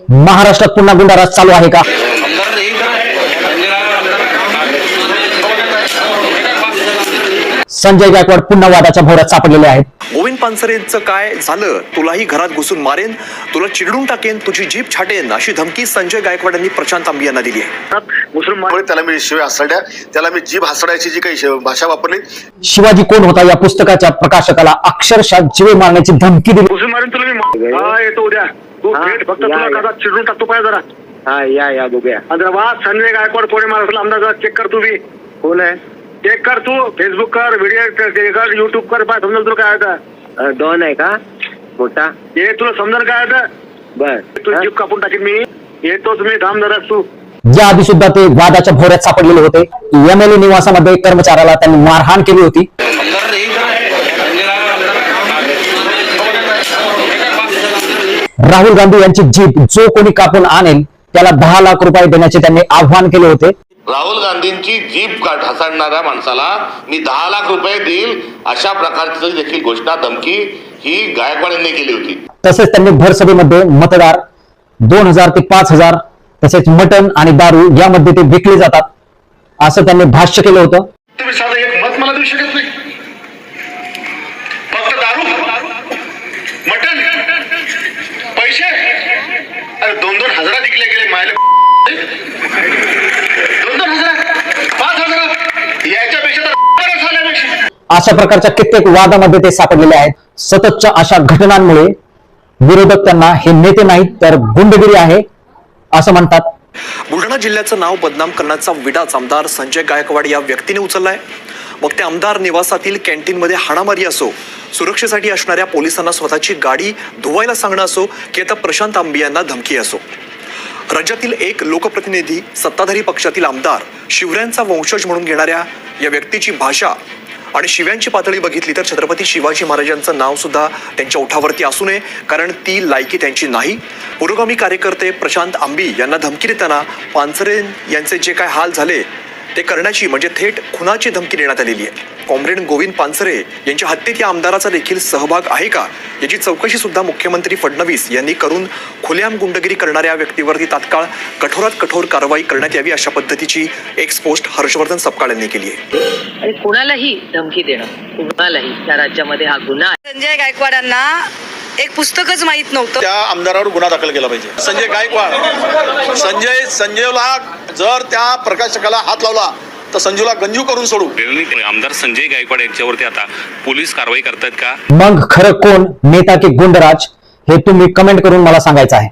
महाराष्ट्रात पुन्हा गुंडाराज चालू आहे का? संजय गायकवाड पुन्हा वादाच्या भोवऱ्यात सापडलेले आहेत. गोविंद पानसरेंचं काय झालं, तुलाही घरात घुसून मारेन, तुला चिरडून टाकेन, तुझी जीभ छाटेन, अशी धमकी संजय गायकवाड यांनी प्रशांत आंबी यांना दिली आहे. मुसलमान त्याला मी शिवाय हसड्या, त्याला मी जीभ हसडायची जी काही भाषा वापरली. शिवाजी कोण होता या पुस्तकाच्या प्रकाशकाला अक्षरशः जीवे मारण्याची धमकी दिली. घुसून मारेन तुला मी. हा येतो उद्या तू भेट, फक्त तुला घरात चिरडून टाकतो पाहिजे जरा. हा या बघूया. संजय गायकवाड कोणी महाराष्ट्राला आमदार जरा चेक कर. तू बी कोण आहे? चेक कर, तू फेसबुक कर, व्हिडिओ कर, युट्यूब कर, पाय समजेल तुला काय आता. डॉन आहे का मोठा? हे तुला समजेल काय आता. बर तू जीप कापून टाकेन मी. येतो तुम्ही, थांब जरा तू. या आधी सुद्धा ते वादाच्या भोवऱ्यात सापडलेले होते. एमएलए निवासामध्ये कर्मचाऱ्याला त्यांनी मारहाण केली होती. राहुल गांधी यांची जीप जो कोणी कापून आणेल त्याला 10 लाख रुपये देण्याचे त्यांनी आव्हान केले होते. राहुल गांधींची जीभ हसाडणाऱ्या माणसाला मी 10 लाख रुपये देईल अशा प्रकारची देखील घोषणा, धमकी ही गायकवाड यांनी केली होती. तसेच त्यांनी भरसभेमध्ये मतदार 2000 ते 5000 तसेच मटण आणि दारू यामध्ये ते विकले जातात असं त्यांनी भाष्य केलं होतं. तुम्ही साधं एक मत मला देऊ शकत नाही. फक्त दारू, मटण, पैसे, अरे 2-2 हजारात विकले गेले. मायला 2-2 हजार, 5,000 याच्यापेक्षा तर झाल्यापेक्षा. अशा प्रकारच्या कित्येक वादामध्ये ते सापडलेले आहेत. सततच्या अशा घटनांमुळे विरोधक त्यांना हे नेते नाहीत तर गुंडगिरी आहे असं म्हणतात. बुलढाणा जिल्ह्याचं नाव बदनाम करण्याचा विडाच आमदार संजय गायकवाड या व्यक्तीने उचललाय. मग ते आमदार निवासातील कॅन्टीनमध्ये हाणामारी असो, सुरक्षेसाठी असणाऱ्या पोलिसांना स्वतःची गाडी धुवायला सांगणं असो, की आता प्रशांत आंबी यांना धमकी असो. राज्यातील एक लोकप्रतिनिधी, सत्ताधारी पक्षातील आमदार, शिवरायांचा वंशज म्हणून घेणाऱ्या या व्यक्तीची भाषा आणि शिव्यांची पातळी बघितली तर छत्रपती शिवाजी महाराजांचं नाव सुद्धा त्यांच्या ओठावरती असू नये, कारण ती लायकी त्यांची नाही. पुरोगामी कार्यकर्ते प्रशांत आंबी यांना धमकी देताना पानसरे यांचे जे काय हाल झाले ते करण्याची म्हणजे थेट खुनाची धमकी देण्यात आलेली आहे. कॉम्रेड गोविंद पानसरे यांच्या हत्येत या आमदाराचा देखील सहभाग आहे का याची चौकशी सुद्धा मुख्यमंत्री फडणवीस यांनी करून खुलेआम गुंडगिरी करणाऱ्या व्यक्तीवरती तात्काळ कठोरात कठोर कारवाई करण्यात यावी अशा पद्धतीची एक पोस्ट हर्षवर्धन सपकाळ यांनी केली आहे. आणि कुणालाही धमकी देणं, कुणालाही त्या राज्यामध्ये हा गुन्हा. संजय गायकवाडांना एक पुस्तकच माहित नव्हतं. त्या आमदारावर गुन्हा दाखल केला पाहिजे. संजय गायकवाड, संजयला जर त्या प्रकाशकाला हात लावला तर संजूला गंजू करून सोडू. आमदार संजय गायकवाड यांच्यावरती आता पोलीस कारवाई करतात का? मग खरं कोण, नेता की गुंडराज, हे तुम्ही कमेंट करून मला सांगायचं आहे.